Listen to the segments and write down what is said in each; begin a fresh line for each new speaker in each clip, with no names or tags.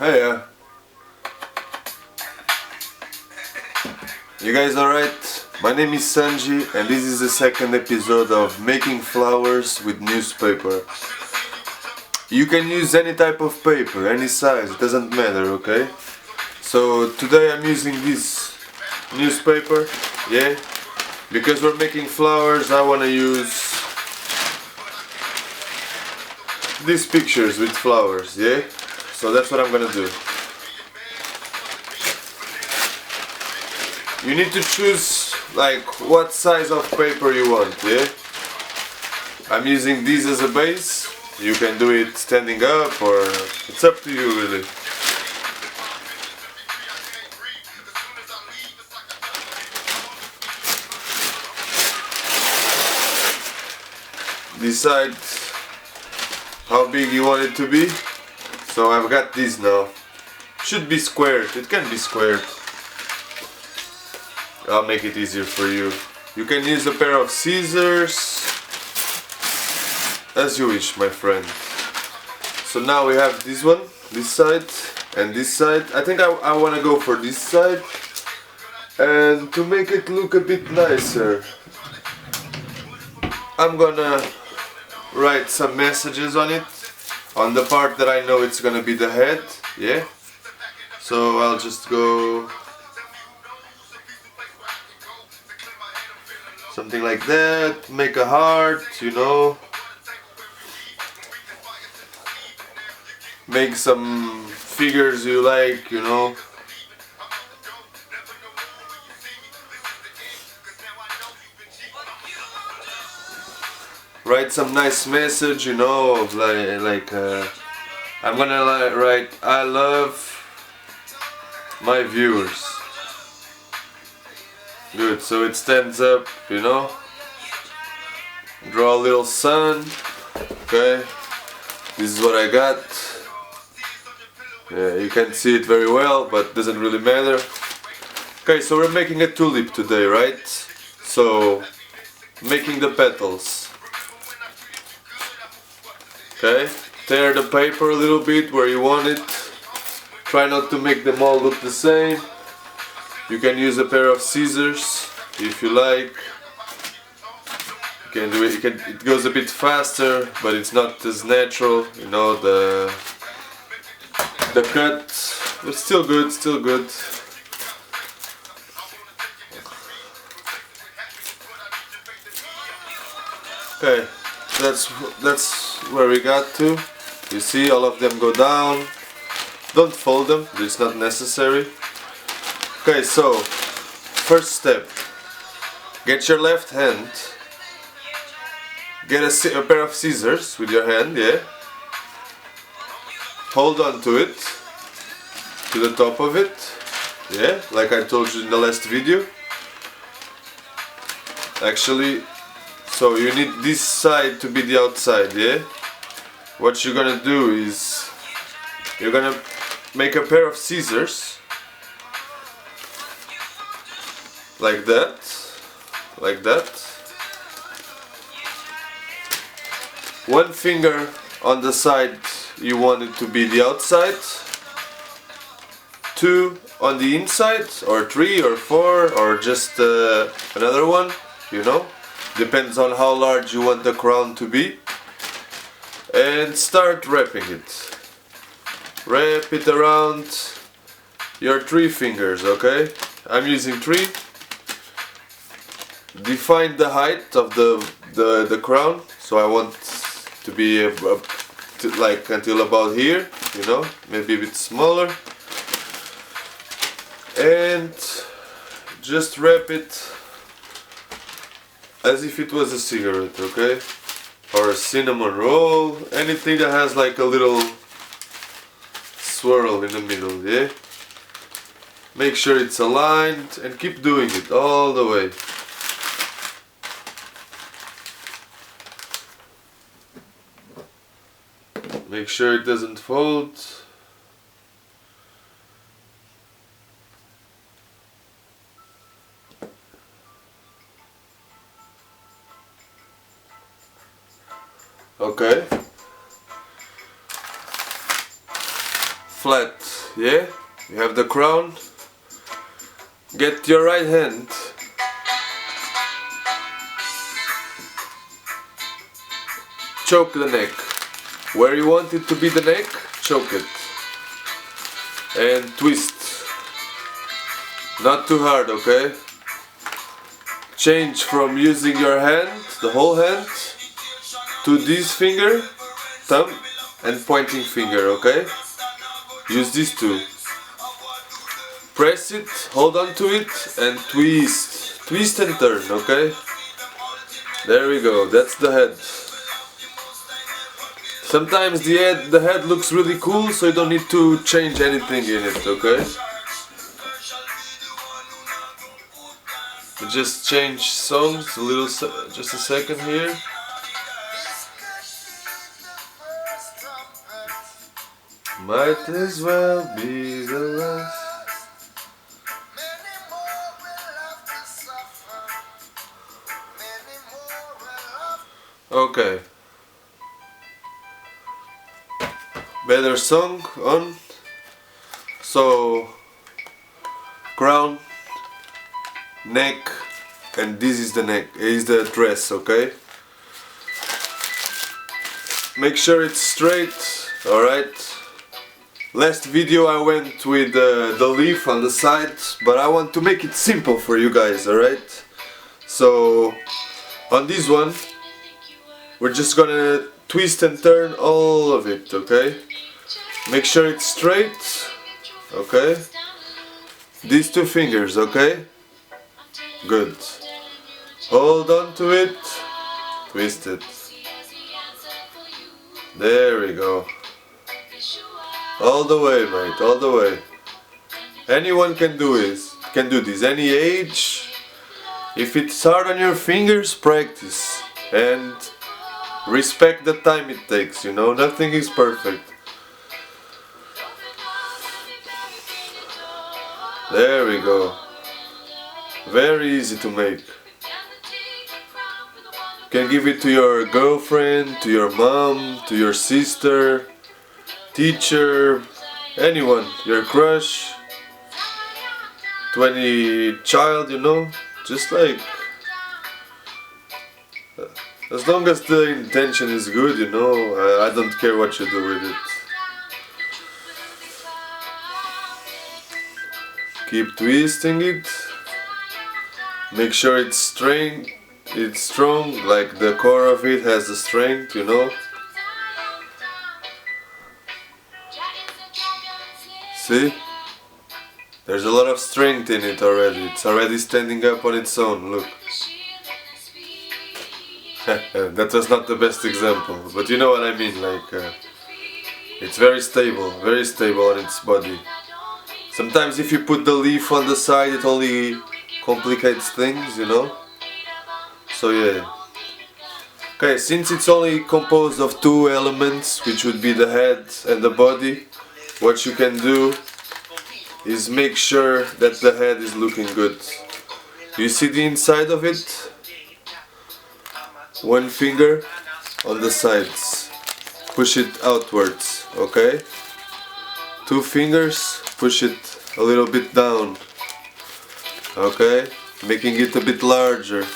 Hey, you guys alright? My name is Sanji and this is the second episode of making flowers with newspaper. You can use any type of paper, any size, it doesn't matter, okay? So today I'm using this newspaper, yeah? Because we're making flowers, I wanna use these pictures with flowers, yeah? So that's what I'm gonna do. You need to choose like what size of paper you want, yeah? I'm using this as a base. You can do it standing up or it's up to you really. Decide how big you want it to be. So I've got this now. Should be squared, it can be squared. I'll make it easier for you. You can use a pair of scissors, as you wish, my friend. So now we have this one, this side, and this side. I think I want to go for this side. And to make it look a bit nicer, I'm gonna write some messages on it, on the part that I know it's gonna be the head, yeah? So I'll just go something like that, make a heart, you know. Make some figures you like, you know. Write some nice message, you know, like I'm gonna write, I love my viewers. Good, so it stands up, you know. Draw a little sun. Okay, this is what I got. Yeah, you can't see it very well, but doesn't really matter. Okay, so we're making a tulip today, right? So, making the petals. Okay, tear the paper a little bit where you want it. Try not to make them all look the same. You can use a pair of scissors if you like. You can do it. It goes a bit faster, but it's not as natural. You know, the cut. But still good. Still good. Okay, that's where we got to. You see, all of them go down. Don't fold them. It's not necessary. Okay, so first step, get your left hand, get a pair of scissors with your hand, yeah, hold on to it, to the top of it, yeah, like I told you in the last video. Actually, so you need this side to be the outside, yeah. What you're gonna do is, you're gonna make a pair of scissors, like that, like that. One finger on the side you want it to be the outside, two on the inside, or three or four, or just another one, you know, depends on how large you want the crown to be. And start wrapping it. Wrap it around your three fingers, okay? I'm using three. Define the height of the crown, so I want to be like until about here, you know, maybe a bit smaller, and just wrap it as if it was a cigarette, okay, or a cinnamon roll, anything that has like a little swirl in the middle, yeah. Make sure it's aligned and keep doing it all the way. Make sure it doesn't fold. Okay. flat, yeah? You have the crown. Get your right hand. Choke the neck. Where you want it to be the neck, choke it. And twist. Not too hard, okay? Change from using your hand, the whole hand, to this finger, thumb, and pointing finger, okay? Use these two. Press it, hold on to it, and twist. Twist and turn, okay? There we go, that's the head. Sometimes the head looks really cool, so you don't need to change anything in it, okay? Just change songs a little, just a second here. Might as well be the last. Okay. Better song on. So, crown, neck, and this is the neck, is the dress, okay? Make sure it's straight, alright? Last video I went with the leaf on the side, but I want to make it simple for you guys, alright? So, on this one, we're just gonna twist and turn all of it, okay? Make sure it's straight, okay? These two fingers, okay? Good. Hold on to it, twist it. There we go. All the way, mate, all the way. Anyone can do this, any age. If it's hard on your fingers, practice. And respect the time it takes, you know, nothing is perfect. There we go. Very easy to make. You can give it to your girlfriend, to your mom, to your sister, teacher, anyone, your crush, to any child, you know, just like, as long as the intention is good, you know, I don't care what you do with it. Keep twisting it. Make sure it's strong, like the core of it has the strength, you know. See? There's a lot of strength in it already. It's already standing up on its own, look. That was not the best example, but you know what I mean, like, it's very stable on its body. Sometimes if you put the leaf on the side, it only complicates things, you know. So yeah. Okay, since it's only composed of two elements, which would be the head and the body, what you can do is make sure that the head is looking good. You see the inside of it? One finger on the sides. Push it outwards, okay? Two fingers, push it a little bit down. Okay? Making it a bit larger.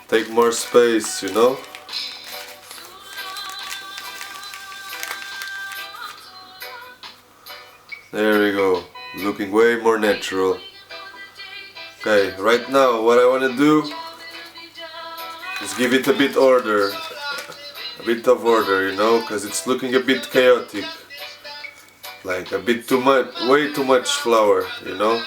Take more space, you know? There we go. Looking way more natural. Okay, right now what I want to do is give it a bit order. A bit of order, you know, because it's looking a bit chaotic. Like a bit too much, way too much flower, you know.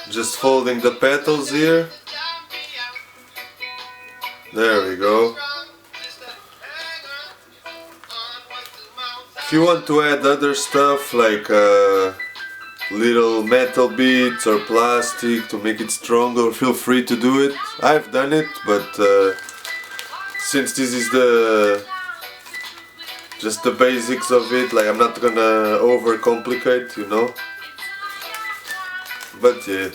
Just folding the petals here. There we go. If you want to add other stuff like little metal beads or plastic to make it stronger, feel free to do it. I've done it, but since this is just the basics of it, like I'm not gonna overcomplicate, you know. But yeah.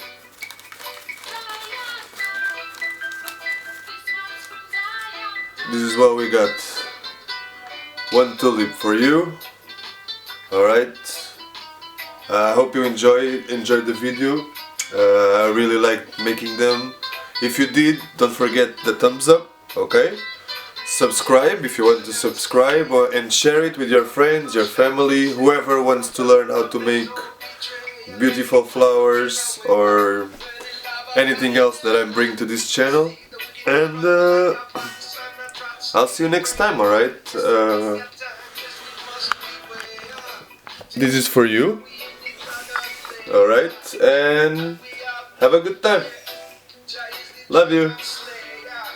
this is what we got. One tulip for you. Alright. I hope you enjoyed the video. I really liked making them. If you did, don't forget the thumbs up, okay? Subscribe if you want to subscribe, and share it with your friends, your family, whoever wants to learn how to make beautiful flowers or anything else that I bring to this channel. And I'll see you next time, alright? This is for you. Alright, and have a good time. Love you.